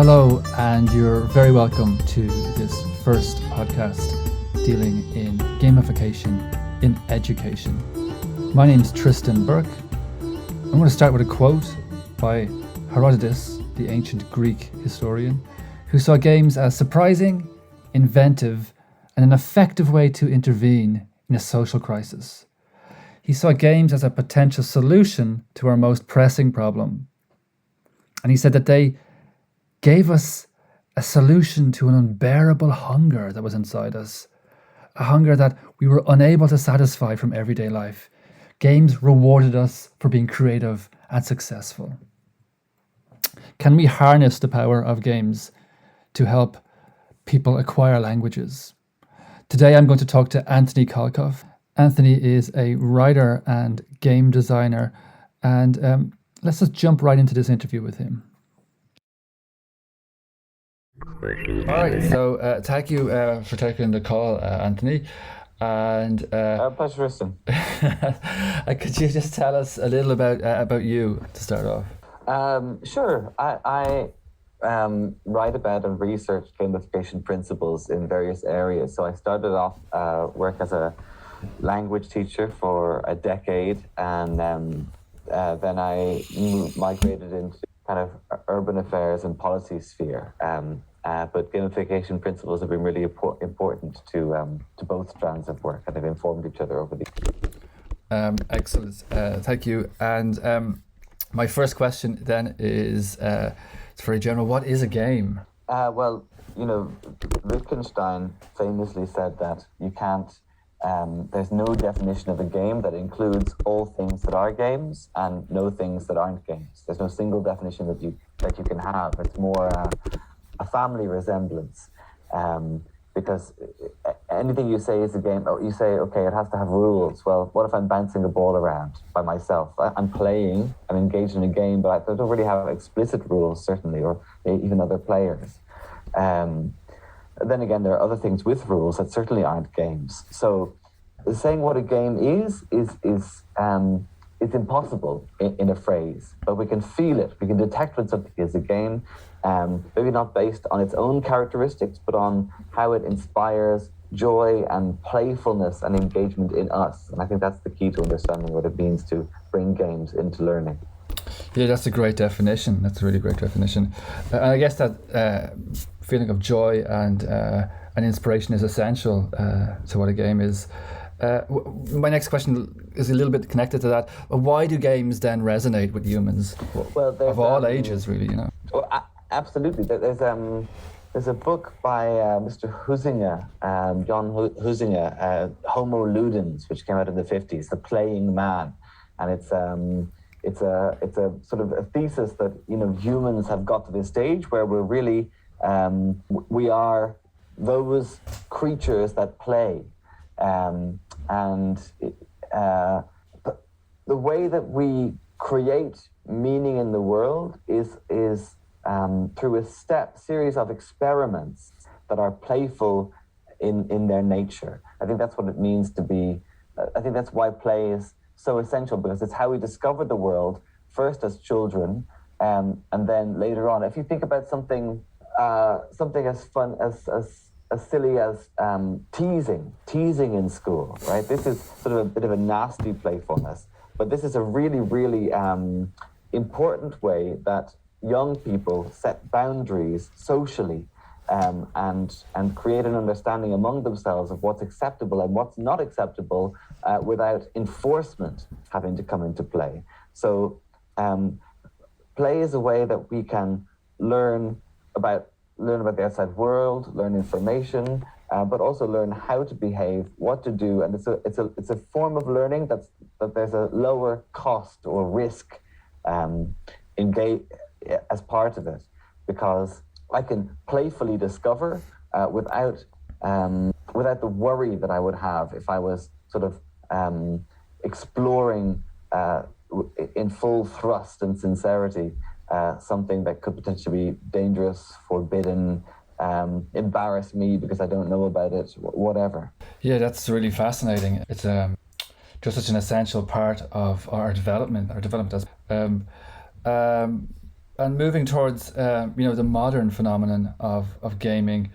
Hello, and you're very welcome to this first podcast dealing in gamification in education. My name's Tristan Burke. I'm going to start with a quote by Herodotus, the ancient Greek historian, who saw games as surprising, inventive, and an effective way to intervene in a social crisis. He saw games as a potential solution to our most pressing problem. And he said that they gave us a solution to an unbearable hunger that was inside us, a hunger that we were unable to satisfy from everyday life. Games rewarded us for being creative and successful. Can we harness the power of games to help people acquire languages? Today I'm going to talk to Anthony Colclough. Anthony is a writer and game designer, and let's just jump right into this interview with him. All right, so thank you for taking the call, Anthony. And pleasure, Tristan. Could you just tell us a little about you to start off? Sure. I write about and research gamification principles in various areas. So I started off work as a language teacher for a decade, and then I migrated into kind of urban affairs and policy sphere. But gamification principles have been really important to both strands of work, and have informed each other over the years. Excellent. Thank you. And my first question then is, it's very general. What is a game? Well, Wittgenstein famously said that you can't. There's no definition of a game that includes all things that are games and no things that aren't games. There's no single definition that you can have. It's more a family resemblance, because anything you say is a game. You say, okay, it has to have rules. Well, what if I'm bouncing a ball around by myself? I'm playing, I'm engaged in a game, but I don't really have explicit rules, certainly, or even other players. Then again, there are other things with rules that certainly aren't games. So saying what a game is impossible in a phrase, but we can feel it. We can detect when something is a game, maybe not based on its own characteristics, but on how it inspires joy and playfulness and engagement in us. And I think that's the key to understanding what it means to bring games into learning. Yeah, that's a great definition. That's a really great definition. And I guess that feeling of joy and inspiration is essential to what a game is. My next question is a little bit connected to that. Why do games then resonate with humans? Well, of all ages, really, Well, absolutely. There's a book by Mr. Huizinga, John Huizinga, Homo Ludens, which came out in the 50s, The Playing Man, and it's a sort of a thesis that humans have got to this stage where we're really we are those creatures that play. And the way that we create meaning in the world is through a series of experiments that are playful in their nature. I think that's what it means to be. I think that's why play is so essential, because it's how we discover the world, first as children, and then later on. If you think about something as fun as silly as teasing in school, right? This is sort of a bit of a nasty playfulness, but this is a really, really important way that young people set boundaries socially, and create an understanding among themselves of what's acceptable and what's not acceptable, without enforcement having to come into play. So play is a way that we can learn about the outside world, learn information, but also learn how to behave, what to do, and it's a form of learning that there's a lower cost or risk engage as part of it, because I can playfully discover without the worry that I would have if I was sort of exploring in full thrust and sincerity something that could potentially be dangerous, forbidden, embarrass me because I don't know about it, whatever. Yeah, that's really fascinating. It's just such an essential part of our development as And moving towards the modern phenomenon of gaming,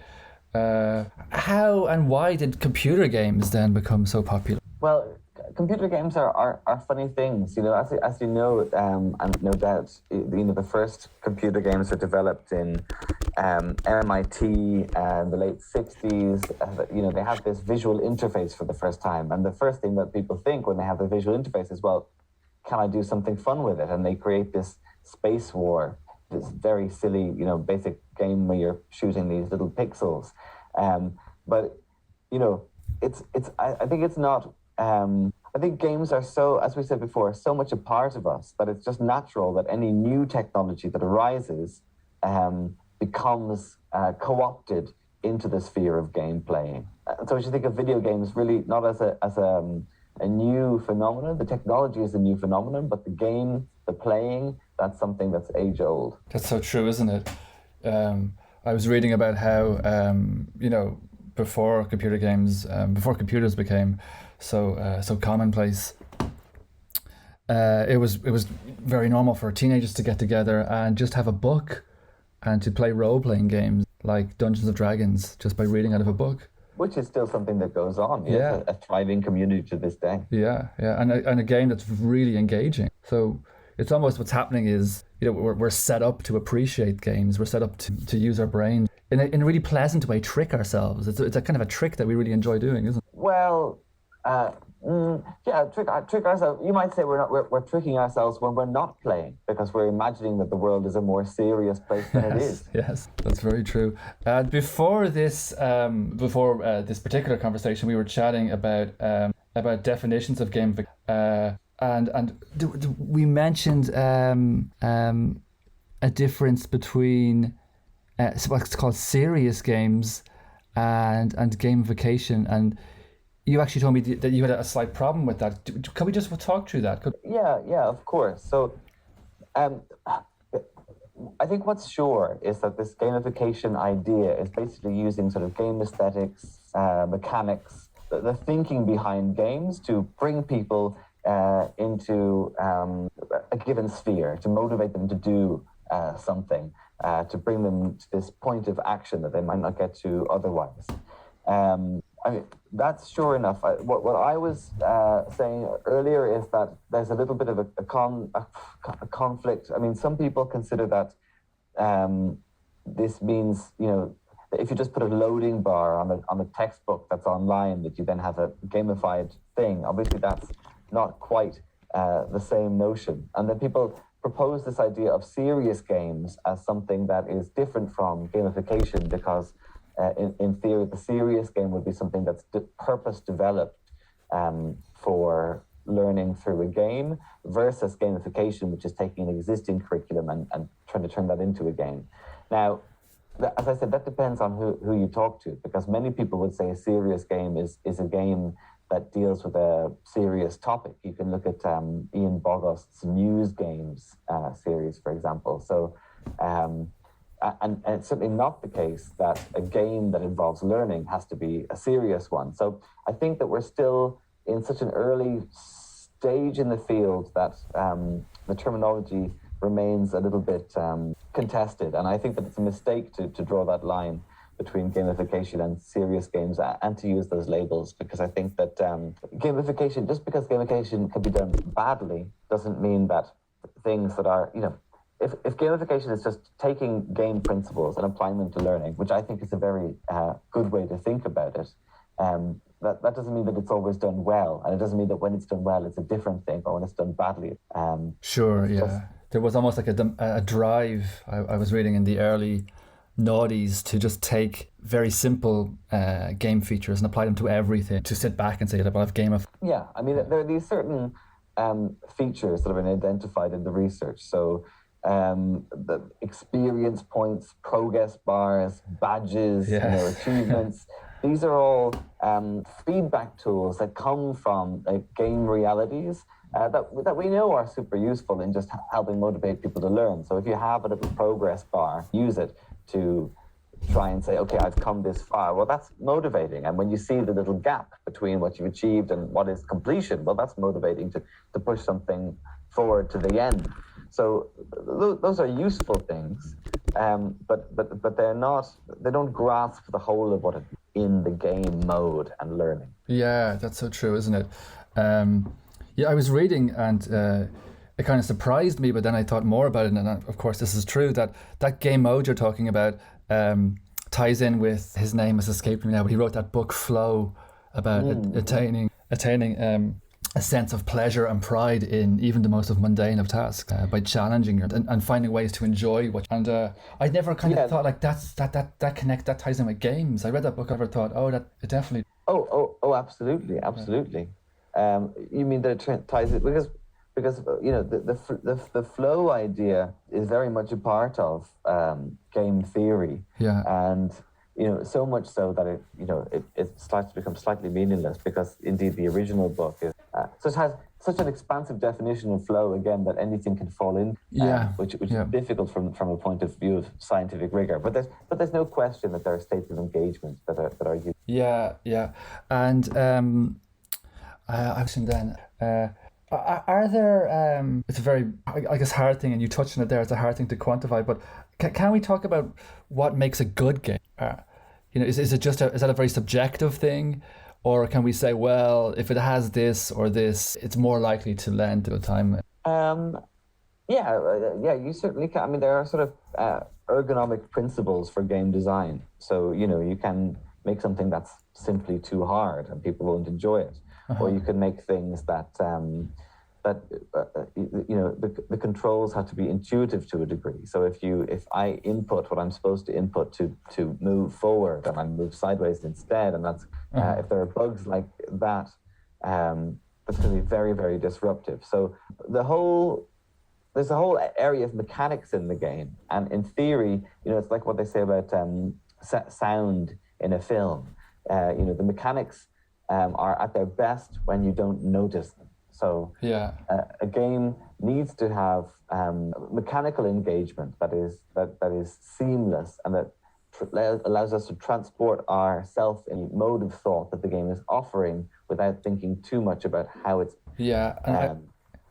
how and why did computer games then become so popular? Well, computer games are funny things, as you know, and no doubt, the first computer games were developed in MIT in the late 60s. They have this visual interface for the first time, and the first thing that people think when they have the visual interface is, well, can I do something fun with it? And they create this Space War, this very silly, basic game where you're shooting these little pixels. But I think it's not. I think games are so, as we said before, so much a part of us that it's just natural that any new technology that arises becomes co-opted into the sphere of game playing. So we should think of video games really not as a new phenomenon. The technology is a new phenomenon, but the game, the playing, that's something that's age old. That's so true, isn't it? I was reading about how before computer games, before computers became so commonplace, it was very normal for teenagers to get together and just have a book and to play role-playing games like Dungeons and Dragons just by reading out of a book. Which is still something that goes on. Yeah. It's a thriving community to this day. Yeah, and a game that's really engaging. So it's almost what's happening is, we're set up to appreciate games. We're set up to use our brain in a really pleasant way, trick ourselves. It's a kind of a trick that we really enjoy doing, isn't it? Well, trick ourselves. You might say we're tricking ourselves when we're not playing, because we're imagining that the world is a more serious place than it is. Yes, that's very true. Before this particular conversation, we were chatting about definitions of gamification, and we mentioned a difference between what's called serious games and gamification, and you actually told me that you had a slight problem with that. Can we just talk through that? Yeah, of course. So I think what's sure is that this gamification idea is basically using sort of game aesthetics, mechanics, the thinking behind games to bring people into a given sphere, to motivate them to do something, to bring them to this point of action that they might not get to otherwise. That's sure enough. What I was saying earlier is that there's a little bit of a conflict. I mean, some people consider that this means, if you just put a loading bar on a textbook that's online, that you then have a gamified thing. Obviously, that's not quite the same notion. And then people propose this idea of serious games as something that is different from gamification, because in theory, the serious game would be something that's purpose developed for learning through a game, versus gamification, which is taking an existing curriculum and trying to turn that into a game. Now, as I said, that depends on who you talk to, because many people would say a serious game is a game that deals with a serious topic. You can look at Ian Bogost's News Games series, for example. So, and it's certainly not the case that a game that involves learning has to be a serious one. So I think that we're still in such an early stage in the field that the terminology remains a little bit contested. And I think that it's a mistake to draw that line between gamification and serious games and to use those labels, because I think that gamification, just because gamification can be done badly, doesn't mean that things that are, if gamification is just taking game principles and applying them to learning, which I think is a very good way to think about it, that doesn't mean that it's always done well. And it doesn't mean that when it's done well, it's a different thing, or when it's done badly. Sure, yeah. There was almost like a drive, I was reading in the early noughties, to just take very simple game features and apply them to everything, to sit back and say, well, I've gamified. Yeah, I mean, there are these certain features that have been identified in the research. So the experience points, progress bars, badges, achievements. These are all feedback tools that come from game realities that we know are super useful in just helping motivate people to learn. So if you have a little progress bar, use it to try and say, okay, I've come this far. Well, that's motivating. And when you see the little gap between what you've achieved and what is completion, well, that's motivating to push something forward to the end. So those are useful things, but they're not. They don't grasp the whole of what it in the game mode and learning. Yeah, that's so true, isn't it? Yeah, I was reading and it kind of surprised me, but then I thought more about it, and of course this is true, that game mode you're talking about ties in with, his name has escaped me now, but he wrote that book Flow about attaining a sense of pleasure and pride in even the most of mundane of tasks by challenging and finding ways to enjoy what. And I never kind of thought like that ties in with games. I read that book, I never thought, that it definitely. Oh, absolutely. You mean that it ties it because the flow idea is very much a part of game theory. Yeah. And so much so that it starts to become slightly meaningless, because indeed the original book is so it has such an expansive definition of flow again that anything can fall in, which is difficult from a point of view of scientific rigor. But there's no question that there are states of engagement that are used. Yeah, and I was thinking then. Are there? It's a very, I guess, hard thing, and you touched on it there. It's a hard thing to quantify, but can we talk about what makes a good game? Is it just is that a very subjective thing, or can we say, well, if it has this or this, it's more likely to lend to a time? You certainly can. I mean, there are sort of ergonomic principles for game design. So you can make something that's simply too hard and people won't enjoy it. Or you can make things that the controls have to be intuitive to a degree. So if I input what I'm supposed to input to move forward, and I move sideways instead, and that's if there are bugs like that, that's going to be very, very disruptive. So there's a whole area of mechanics in the game, and in theory, it's like what they say about sound in a film. The mechanics are at their best when you don't notice them. So a game needs to have mechanical engagement that is seamless, and that allows us to transport ourselves in a mode of thought that the game is offering without thinking too much about how it's.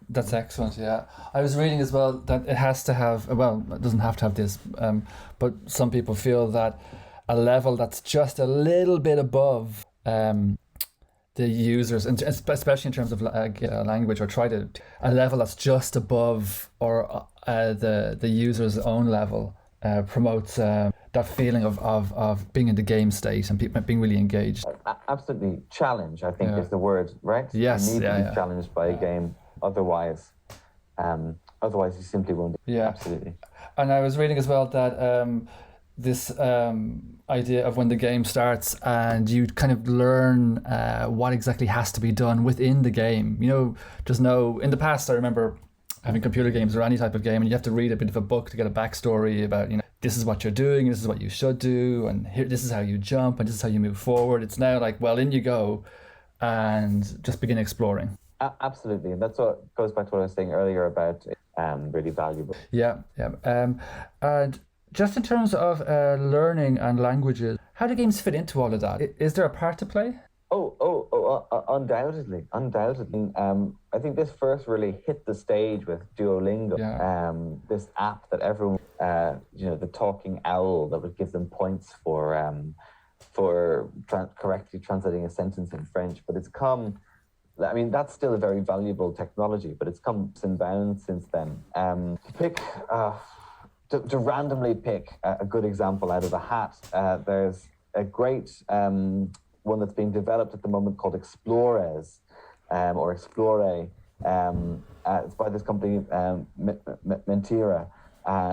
That's excellent. Yeah, I was reading as well that it has to have. Well, it doesn't have to have this, but some people feel that a level that's just a little bit above the users, and especially in terms of language, or a level that's just above or the user's own level promotes that feeling of being in the game state and people being really engaged. Absolutely, challenge, I think, is the word, right? Yes, you need to be challenged by a game, otherwise you simply won't. Yeah, absolutely. And I was reading as well that this idea of when the game starts and you kind of learn what exactly has to be done within the game. In the past I remember having computer games or any type of game, and you have to read a bit of a book to get a backstory about, this is what you're doing, this is what you should do, and here, this is how you jump, and this is how you move forward. It's now like, well, in you go and just begin exploring. Absolutely, and that's what goes back to what I was saying earlier about really valuable. Yeah. And just in terms of learning and languages, how do games fit into all of that? Is there a part to play? Undoubtedly. I think this first really hit the stage with Duolingo. This app that everyone, the talking owl that would give them points for correctly translating a sentence in French. But it's come. I mean, that's still a very valuable technology, but it's come leaps and bounds since then. To randomly pick a good example out of the hat, there's a great one that's being developed at the moment called Explores, or Explore. It's by this company, Mentira,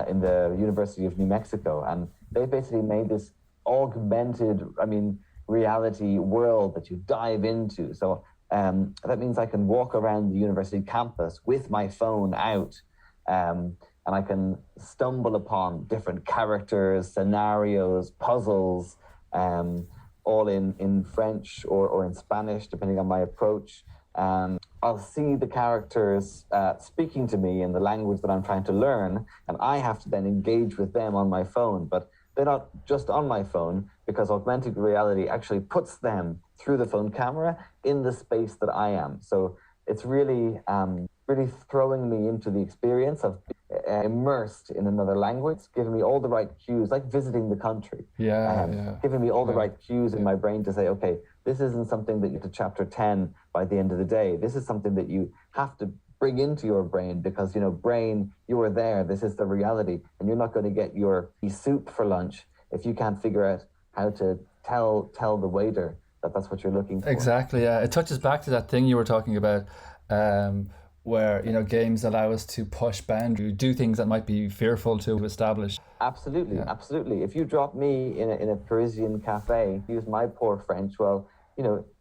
in the University of New Mexico. And they basically made this augmented, reality world that you dive into. So that means I can walk around the university campus with my phone out, and I can stumble upon different characters, scenarios, puzzles, all in French or in Spanish, depending on my approach. I'll see the characters speaking to me in the language that I'm trying to learn, and I have to then engage with them on my phone. But they're not just on my phone, because augmented reality actually puts them through the phone camera in the space that I am. So it's really throwing me into the experience of immersed in another language, giving me all the right cues, like visiting the country. Giving me all the right cues in my brain to say, okay, this isn't something that you to chapter 10 by the end of the day. This is something that you have to bring into your brain because, brain, you are there. This is the reality. And you're not going to get your soup for lunch if you can't figure out how to tell the waiter that that's what you're looking for. Exactly, yeah. It touches back to that thing you were talking about, where games allow us to push boundaries, do things that might be fearful to establish. Absolutely. If you drop me in a Parisian cafe, use my poor French, well,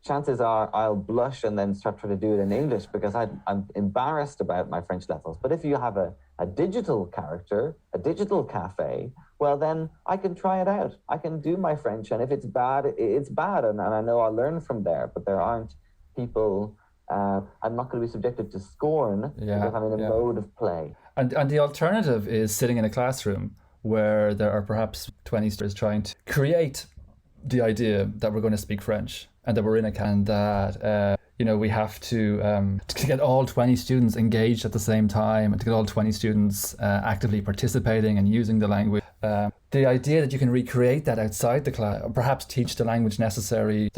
chances are I'll blush and then start trying to do it in English because I'm embarrassed about my French levels. But if you have a digital character, a digital cafe, well, then I can try it out. I can do my French, and if it's bad, it's bad, and I know I'll learn from there. But there aren't people, I'm not going to be subjected to scorn because I'm in a mode of play. And the alternative is sitting in a classroom where there are perhaps 20 students trying to create the idea that we're going to speak French and that we're in a can that we have to get all 20 students engaged at the same time and to get all 20 students actively participating and using the language. The idea that you can recreate that outside the class, or perhaps teach the language necessary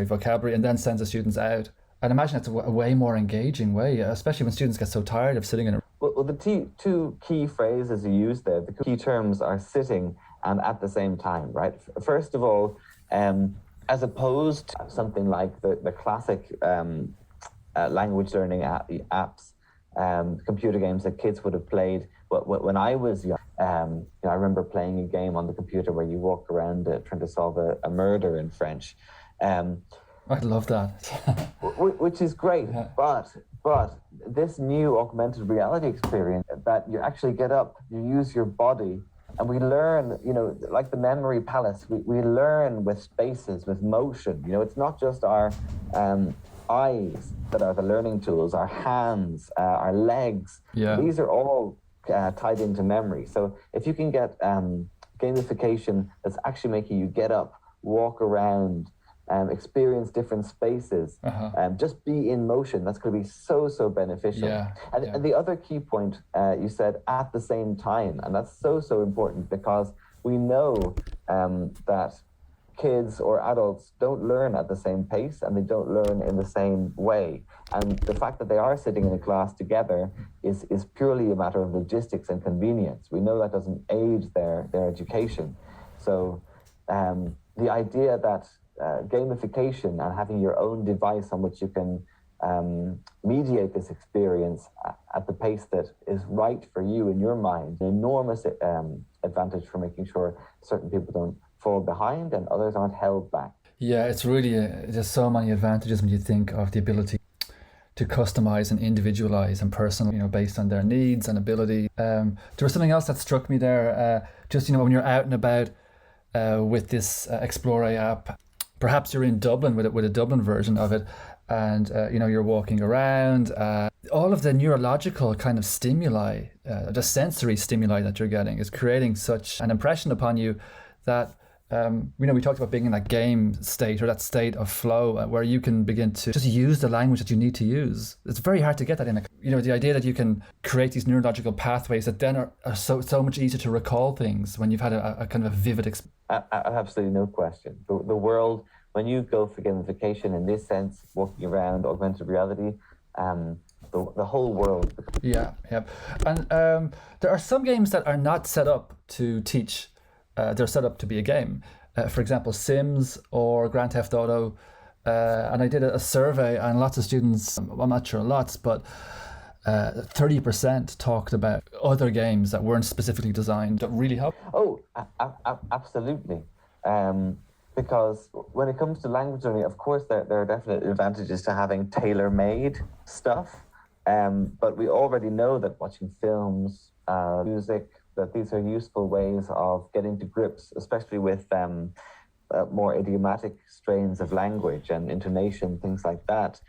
vocabulary, and then send the students out. I'd imagine it's a way more engaging way, especially when students get so tired of sitting in a... Well, the two key phrases you use there, the key terms are sitting and at the same time, right? First of all, as opposed to something like the classic language learning apps, computer games that kids would have played when I was young. I remember playing a game on the computer where you walk around trying to solve a murder in French. I love that. Which is great, but this new augmented reality experience that you actually get up, you use your body, and we learn, like the memory palace, we learn with spaces, with motion. It's not just our eyes that are the learning tools, our hands, our legs. Yeah. These are all tied into memory. So if you can get gamification that's actually making you get up, walk around, experience different spaces, just be in motion, that's going to be so beneficial. And the other key point you said, at the same time, and that's so important because we know that kids or adults don't learn at the same pace and they don't learn in the same way. And the fact that they are sitting in a class together is purely a matter of logistics and convenience. We know that doesn't aid their education. So the idea that gamification and having your own device on which you can mediate this experience at the pace that is right for you in your mind, an enormous advantage for making sure certain people don't fall behind and others aren't held back. Yeah, it's really, there's so many advantages when you think of the ability to customize and individualize and personal, based on their needs and ability. There was something else that struck me there, when you're out and about with this Explore app. Perhaps you're in Dublin with a Dublin version of it, and you're walking around. All of the neurological kind of stimuli, the sensory stimuli that you're getting, is creating such an impression upon you that we talked about being in that game state or that state of flow where you can begin to just use the language that you need to use. It's very hard to get that in the idea that you can create these neurological pathways that then are so much easier to recall things when you've had a kind of a vivid experience. Absolutely, no question. The world, when you go for gamification in this sense, walking around, augmented reality, the whole world. Yeah. And there are some games that are not set up to teach. They're set up to be a game. For example, Sims or Grand Theft Auto. And I did a survey, and lots of students, I'm not sure lots, but 30% talked about other games that weren't specifically designed that really help. Oh, absolutely. Because when it comes to language learning, of course, there are definite advantages to having tailor-made stuff. But we already know that watching films, music, that these are useful ways of getting to grips, especially with more idiomatic strains of language and intonation, things like that.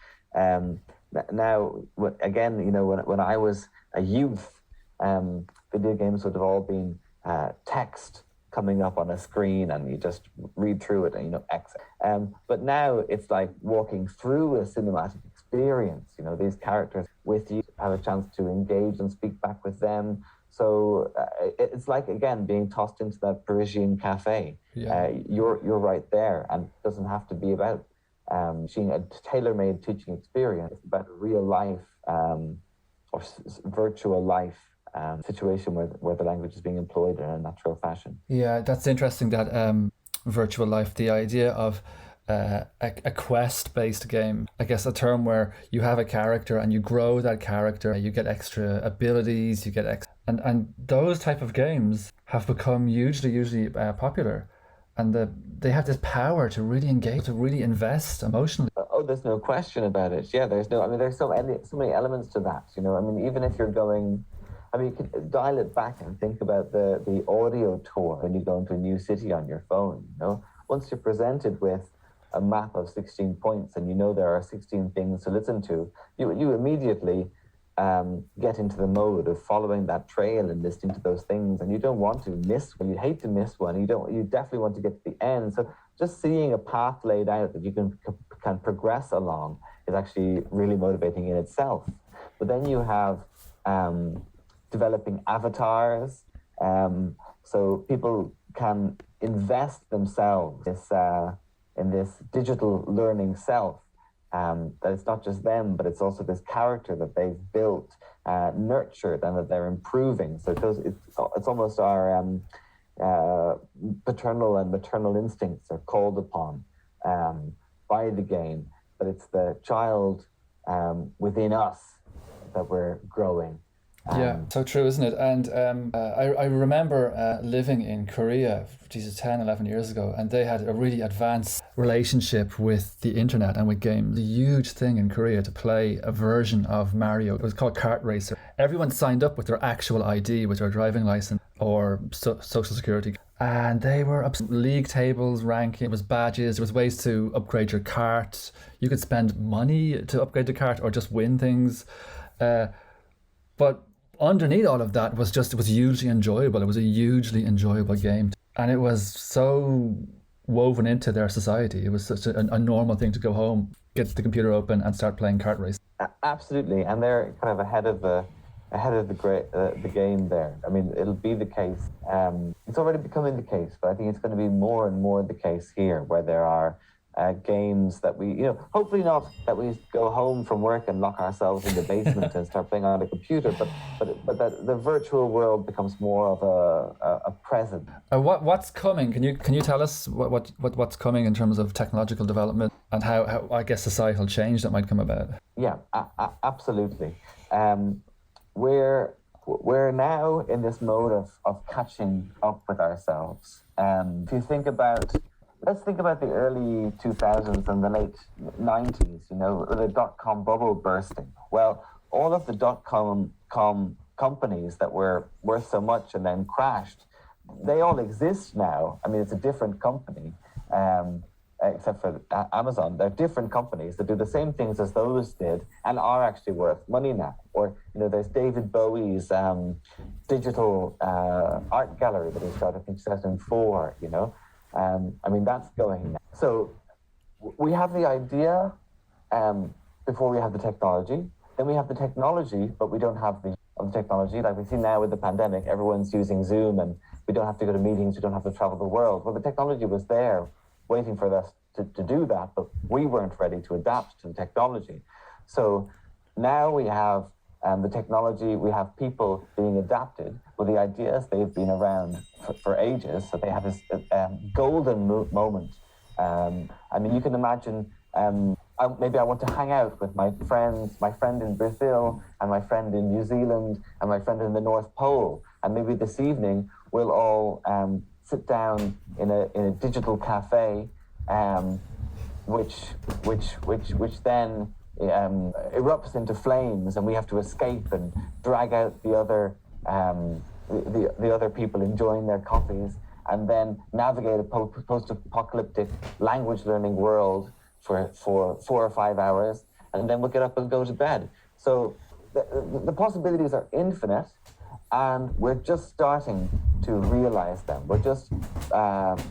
Now, again, when I was a youth, video games would have all been text coming up on a screen and you just read through it and exit. But now it's like walking through a cinematic experience. These characters with you, have a chance to engage and speak back with them. So it's like, again, being tossed into that Parisian cafe. Yeah. You're right there, and it doesn't have to be about seeing a tailor-made teaching experience. It's about a real life or virtual life situation where the language is being employed in a natural fashion. Yeah, that's interesting, that virtual life, the idea of a quest-based game. I guess a term where you have a character and you grow that character, you get extra abilities, you get and those type of games have become hugely popular, and they have this power to really engage, to really invest emotionally. Oh, there's no question about it. Yeah, there's so many elements to that. Even if you're going, you can dial it back and think about the audio tour when you go into a new city on your phone. Once you're presented with a map of 16 points and there are 16 things to listen to, you immediately get into the mode of following that trail and listening to those things, and you don't want to miss one. You hate to miss one. You definitely want to get to the end. So just seeing a path laid out that you can progress along is actually really motivating in itself. But then you have developing avatars, so people can invest themselves in this digital learning self, that it's not just them, but it's also this character that they've built, nurtured, and that they're improving. So it's almost our paternal and maternal instincts are called upon by the game, but it's the child within us that we're growing. Yeah, so true, isn't it? And I remember living in Korea, 10, 11 years ago, and they had a really advanced relationship with the internet and with games. A huge thing in Korea to play a version of Mario. It was called Kart Racer. Everyone signed up with their actual ID, with their driving license or social security. And they were league tables, ranking, it was badges, there was ways to upgrade your cart. You could spend money to upgrade the cart or just win things. But underneath all of that was it was hugely enjoyable. It was a hugely enjoyable game. And it was so woven into their society. It was such a normal thing to go home, get the computer open and start playing kart race. Absolutely. And they're kind of ahead of the game there. It'll be the case. It's already becoming the case, but I think it's going to be more and more the case here, where there are games that we, hopefully not that we go home from work and lock ourselves in the basement and start playing on a computer, but that the virtual world becomes more of a present. What's coming? Can you tell us what's coming in terms of technological development and how I guess societal change that might come about? Yeah, absolutely. We're now in this mode of catching up with ourselves. If you think about, let's think about the early 2000s and the late 90s, the dot-com bubble bursting. Well, all of the dot-com companies that were worth so much and then crashed, they all exist now. It's a different company, except for Amazon. They're different companies that do the same things as those did and are actually worth money now. Or, there's David Bowie's digital art gallery that he started in 2004, that's going now. So we have the idea before we have the technology. Then we have the technology, but we don't have the technology. Like we see now with the pandemic, everyone's using Zoom and we don't have to go to meetings, we don't have to travel the world. Well, the technology was there waiting for us to do that, but we weren't ready to adapt to the technology. So now we have the technology, we have people being adapted. Well, the ideas, they've been around for ages, so they have this golden moment. You can imagine, maybe I want to hang out with my friend in Brazil, and my friend in New Zealand, and my friend in the North Pole. And maybe this evening, we'll all sit down in a digital cafe, which then erupts into flames, and we have to escape and drag out the other people enjoying their coffees, and then navigate a post-apocalyptic language learning world for 4 or 5 hours, and then we'll get up and go to bed. So the possibilities are infinite, and we're just starting to realize them. We're just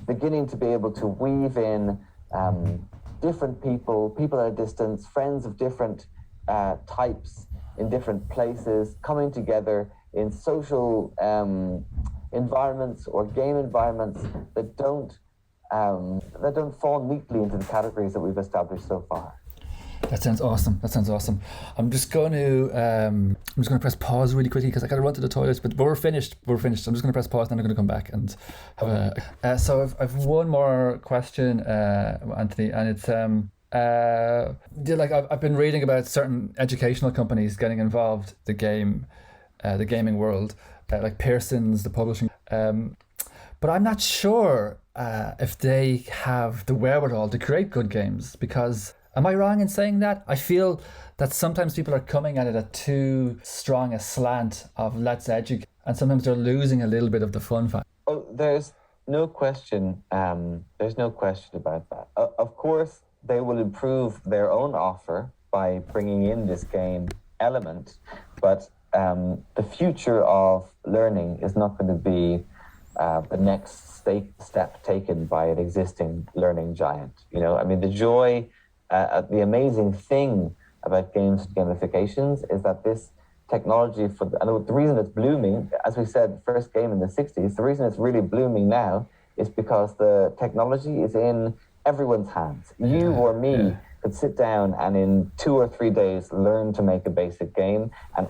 beginning to be able to weave in different people at a distance, friends of different types in different places, coming together in social environments or game environments that don't fall neatly into the categories that we've established so far. That sounds awesome. I'm just going to press pause really quickly because I got to run to the toilet. But we're finished. I'm just going to press pause, and then I'm going to come back and have a. So I've one more question, Anthony, and it's I've been reading about certain educational companies getting involved the gaming world, like Pearson's, the publishing. But I'm not sure if they have the wherewithal to create good games because. Am I wrong in saying that? I feel that sometimes people are coming at it at too strong a slant of let's educate, and sometimes they're losing a little bit of the fun factor. Oh, there's no question. There's no question about that. Of course, they will improve their own offer by bringing in this game element, but the future of learning is not going to be the next step taken by an existing learning giant. I mean, the joy. The amazing thing about games and gamifications is that this technology, and the reason it's blooming, as we said, first game in the 60s, the reason it's really blooming now is because the technology is in everyone's hands. You or me could sit down and in 2 or 3 days learn to make a basic game and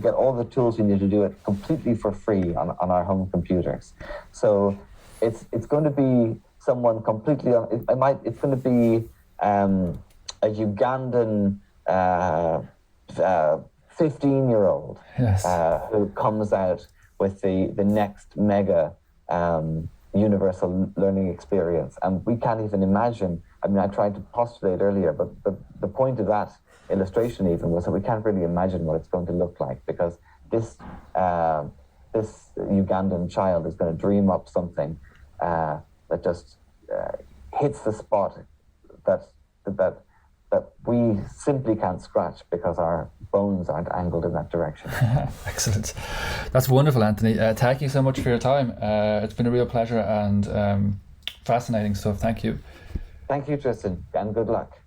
get all the tools you need to do it completely for free on our home computers. So it's going to be someone completely, it's going to be a Ugandan 15-year-old who comes out with the next mega universal learning experience. And we can't even imagine, I tried to postulate earlier, but the point of that illustration even was that we can't really imagine what it's going to look like because this Ugandan child is going to dream up something that just hits the spot that we simply can't scratch because our bones aren't angled in that direction. Excellent. That's wonderful, Anthony. Thank you so much for your time. It's been a real pleasure and fascinating stuff. Thank you. Thank you, Tristan, and good luck.